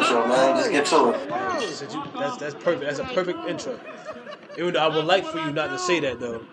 intro, man. Just get to it. That's perfect. That's a perfect intro. Even though I would like for you not to say that though,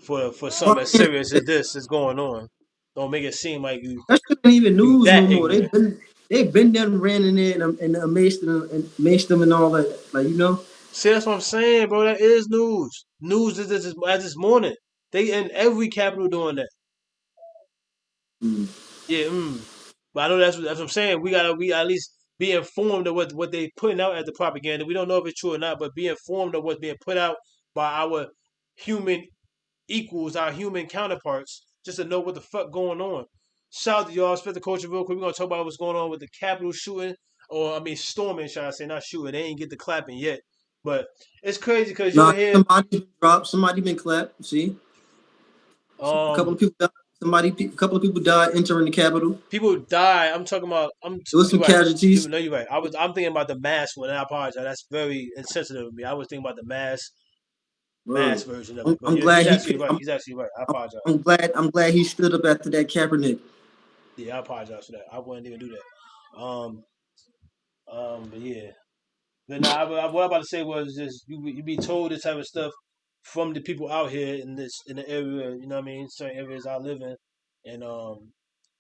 for something as serious as this is going on. Don't make it seem like That shit ain't even you news no that more. ignorant. They've been done ran in there and amazed them and all that. Like See, that's what I'm saying, bro. That is news. News is this morning. They in every capital doing that. mm. Yeah, but I know that's what I'm saying. We at least be informed of what they putting out as the propaganda. We don't know if it's true or not, but be informed of what's being put out by our human equals, our human counterparts, just to know what the fuck going on. Shout out to y'all. Spit the culture real quick. We're gonna talk about what's going on with the Capitol shooting, or I mean storming, should I say, not shooting. They ain't get the clapping yet, but it's crazy because you'll Nah, hear somebody been dropped, somebody been clapped. See, a couple um of people died. A couple of people died entering the Capitol. people die. I'm talking about. There was some You're right. casualties. No, you're right. I'm thinking about the mass one, and I apologize. That's very insensitive of me. I was thinking about the mass Word. version of it. I'm, But I'm yeah, glad he's he. actually right. He's actually right. I apologize. I'm glad he stood up after that Kaepernick. Yeah, I apologize for that. I wouldn't even do that. But yeah. But nah, what I'm about to say was just you be told this type of stuff from the people out here in the area. You know what I mean? Certain areas I live in, and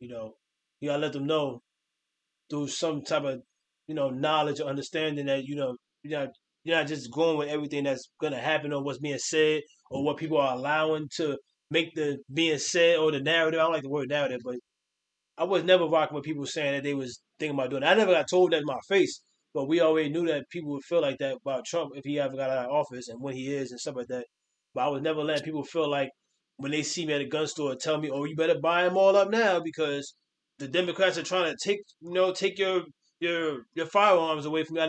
you know, you gotta let them know through some type of knowledge or understanding that you're not just going with everything that's gonna happen or what's being said or what people are allowing to make the being said or the narrative. I don't like the word narrative, but I was never rocking with people saying that they was thinking about doing it. I never got told that in my face, but we already knew that people would feel like that about Trump if he ever got out of office and when he is and stuff like that. But I was never letting people feel like when they see me at a gun store tell me, "Oh, you better buy them all up now because the Democrats are trying to take your firearms away from me." I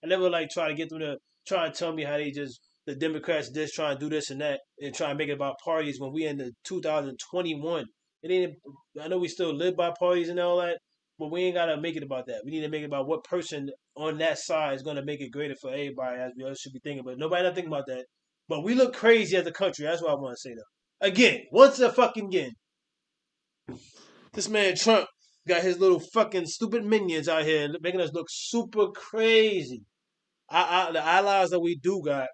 never like try to get them to try and tell me how they just the Democrats just try and do this and that and try and make it about parties when we in the 2021. It ain't. I know we still live by parties and all that, but we ain't gotta make it about that. We need to make it about what person on that side is gonna make it greater for everybody, as we all should be thinking. But nobody not thinking about that. But we look crazy as a country. That's what I want to say though. Again, once a fucking again, this man Trump got his little fucking stupid minions out here making us look super crazy. The allies that we do got,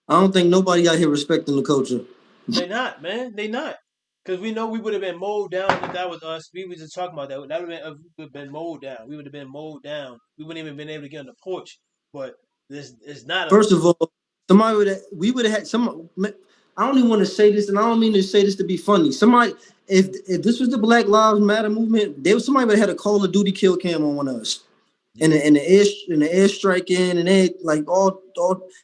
I don't think nobody out here respecting the culture. they not, man. They not. Because we know we would have been mowed down if that was us. We were just talking about that. That would have been mowed down. We would have been mowed down. We wouldn't even been able to get on the porch. But this is not First us. of all, we would have had some. I don't even want to say this, and I don't mean to say this to be funny. Somebody, if this was the Black Lives Matter movement, somebody would have had a Call of Duty kill cam on one of us, and Yeah. the airstrike and they like all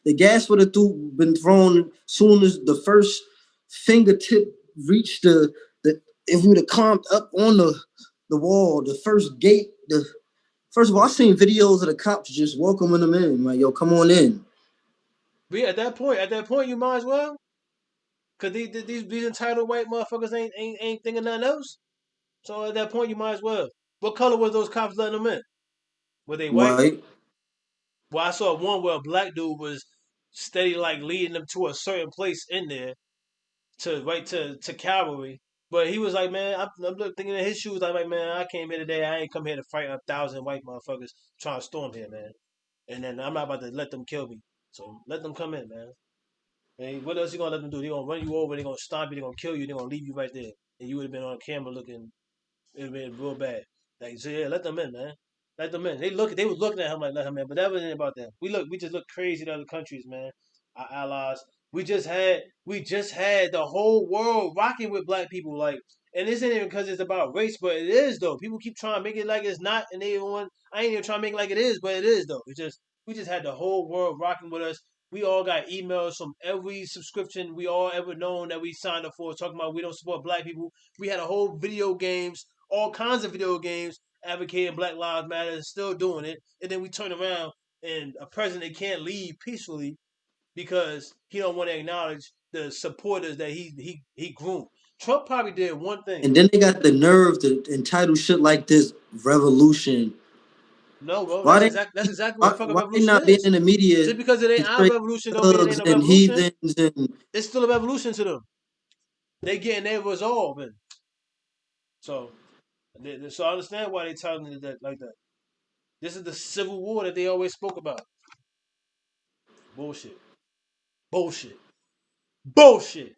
the gas would have been thrown soon as the first fingertip reached the if we would have climbed up on the wall, the first gate. The first of all, I seen videos of the cops just welcoming them in, like yo, come on in. But yeah, at that point, you might as well. Because these entitled white motherfuckers ain't thinking nothing else. So at that point, you might as well. What color was those cops letting them in? Were they white? White. Well, I saw one where a black dude was steady like leading them to a certain place in there to cavalry. But he was like, man, I'm thinking in his shoes. I'm like, man, I came here today. I ain't come here to fight 1,000 white motherfuckers trying to storm here, man. And then I'm not about to let them kill me. So let them come in, man. And what else you gonna let them do? They gonna run you over. They gonna stomp you. They gonna kill you. They gonna leave you right there. And you would have been on camera looking. It would have been real bad. Like, so yeah, let them in, man. Let them in. They was looking at him like let him in, but that wasn't about that. We just look crazy to other countries, man. Our allies. We just had the whole world rocking with black people, like, and this ain't even because it's about race, but it is though. People keep trying to make it like it's not, and they want. I ain't even trying to make it like it is, but it is though. It's just we just had the whole world rocking with us. We all got emails from every subscription we all ever known that we signed up for, talking about we don't support black people. We had a whole video games, all kinds of video games advocating Black Lives Matter and still doing it. And then we turn around and a president can't leave peacefully because he don't want to acknowledge the supporters that he groomed. Trump probably did one thing. And then they got the nerve to entitle shit like this revolution. No, bro, Why they that's exactly what the fucking why they revolution not being is. in the media Just because it ain't our portraying revolution don't mean it ain't thugs a and revolution. heathens and It's still a revolution to them. They getting their resolve in. So, so I understand why they telling it that like that. This is the civil war that they always spoke about. Bullshit. Bullshit. Bullshit.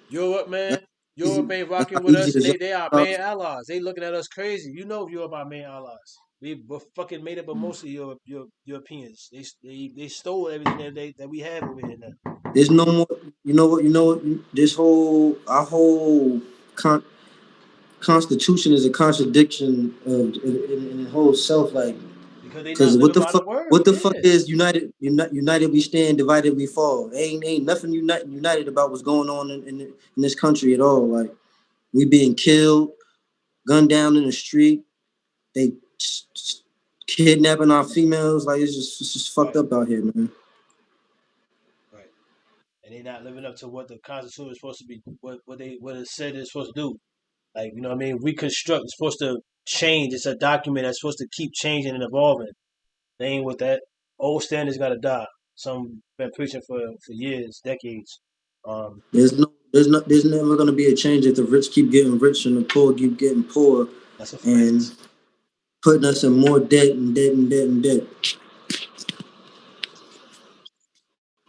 Europe, That's man. Europe easy. ain't That's how rocking with easy us, it and is. they our main allies. They looking at us crazy. You know, Europe our main allies. We're fucking made up of mostly Europeans. They stole everything that we have over here now. There's no more. You know what? You know what? This whole our whole con- constitution is a contradiction in the whole self. Like, Because they not because living by the what word. the fuck Yeah. is united we stand, divided we fall. Ain't nothing united about what's going on in this country at all. Like, we being killed, gunned down in the street. They kidnapping our females. Like, it's just fucked Right. up out here, man. Right. And they not living up to what the Constitution is supposed to be, what it said it's supposed to do. Like, you know what I mean? Reconstruct is supposed to change. It's a document that's supposed to keep changing and evolving. They ain't with that. Old standards gotta die. Some been preaching for years, decades. Um, There's never gonna be a change if the rich keep getting rich and the poor keep getting poor, that's a fact. and putting us in more debt and debt and debt and debt.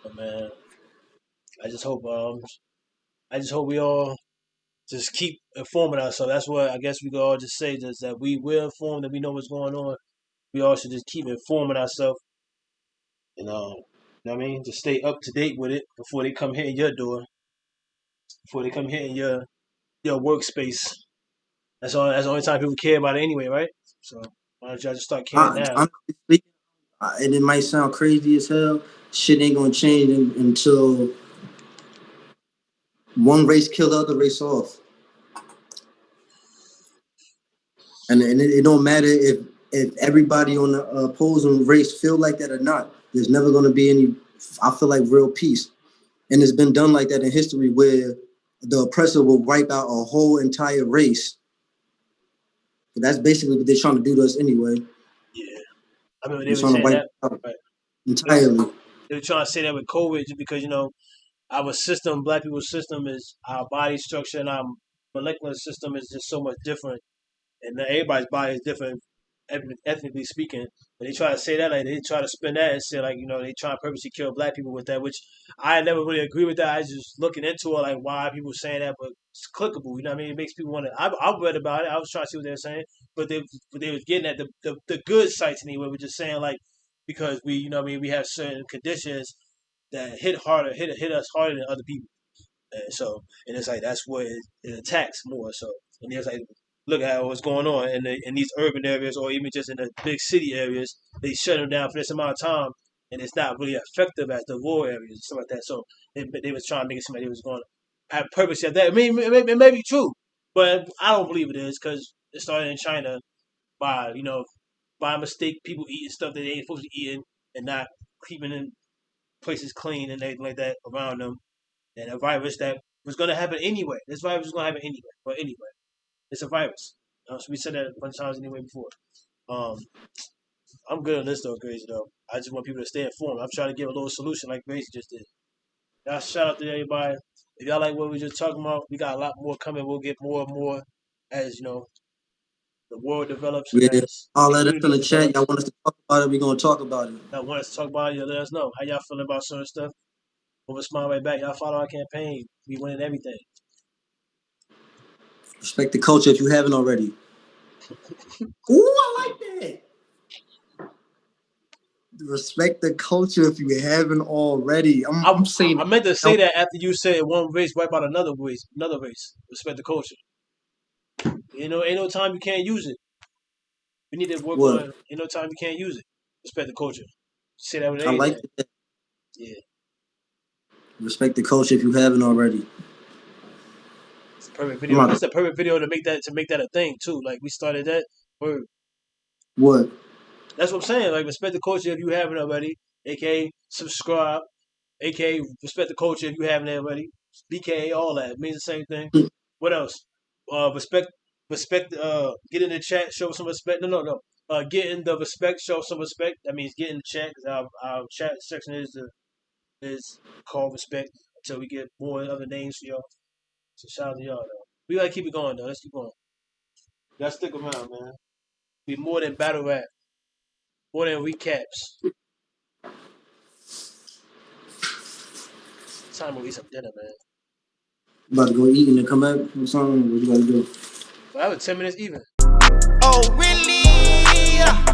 But man, I just hope I just hope we all just keep informing ourselves. That's what I guess we could all just say, just that we will inform, that we know what's going on. We all should just keep informing ourselves and you know what I mean? Just stay up to date with it before they come hitting your door, before they come hitting your workspace. That's the only time people care about it anyway, right? So why don't y'all just start caring now? Honestly speaking, and it might sound crazy as hell. Shit ain't gonna change until one race kill the other race off, and it don't matter if everybody on the opposing race feel like that or not. There's never gonna be any. I feel like real peace, and it's been done like that in history where the oppressor will wipe out a whole entire race. But that's basically what they're trying to do to us anyway. Yeah, I remember they They're were trying to saying wipe that. it out Right. They were, entirely. they were trying to say that with COVID, just because our system, black people's system, is our body structure and our molecular system is just so much different, and everybody's body is different, ethnically speaking. But they try to say that, like they try to spin that and say like they try to purposely kill black people with that, which I never really agree with that. I was just looking into it, like why people saying that, but it's clickable. You know what I mean? It makes people want to. I read about it. I was trying to see what they were saying, but they was getting at the good sites anyway. We're just saying like because we you know what I mean we have certain conditions that hit us harder than other people. And it's like that's what it attacks more. So and it's like look at what's going on in these urban areas or even just in the big city areas. They shut them down for this amount of time, and it's not really effective as the rural areas and stuff like that. So they was trying to make it seem like they was going to have purpose at that. I mean, it may be true, but I don't believe it is because it started in China by by mistake people eating stuff that they ain't supposed to be eating and not keeping in places clean and everything like that around them and a virus that was going to happen anyway. This virus was going to happen anyway. But anyway, it's a virus. So we said that a bunch of times anyway before. Um, I'm good on this though, Gracie. Though I just want people to stay informed. I'm trying to give a little solution like Gracie just did. Y'all shout out to everybody. If y'all like what we just talking about, we got a lot more coming. We'll get more and more as the world develops and Yeah. as All the let us in community the chat. Y'all develops. want us to talk about it? We're gonna talk about it. Y'all want us to talk about it? Let us know how y'all feeling about certain stuff. We'll smile right back. Y'all follow our campaign. We winning everything. Respect the culture if you haven't already. Ooh, I like that. Respect the culture if you haven't already. I, I'm saying I meant to now. say that after you said one race wipe out another race. Respect the culture. Ain't no time you can't use it. We need to work What? on. Ain't no time you can't use it. Respect the culture. Say that with I like everything. that. Yeah, Respect the culture if you haven't already. it's a perfect I'm video. not It's a perfect video to make that a thing too. Like we started that. Word. what? That's what I'm saying. Like respect the culture if you haven't already. AKA subscribe. AKA respect the culture if you haven't already. BKA all that it means the same thing. What else? Respect. Get in the chat. Show some respect. No. Get in the respect. Show some respect. That means get in the chat because our chat section is called respect until we get more other names for y'all. So shout out to y'all though. We gotta keep it going though. Let's keep going. Y'all stick around, man. be more than battle rap, more than recaps. Time to eat some dinner, man. About to go eat and then come back or something. What you gotta do? But I have 10 minutes even. Oh, really?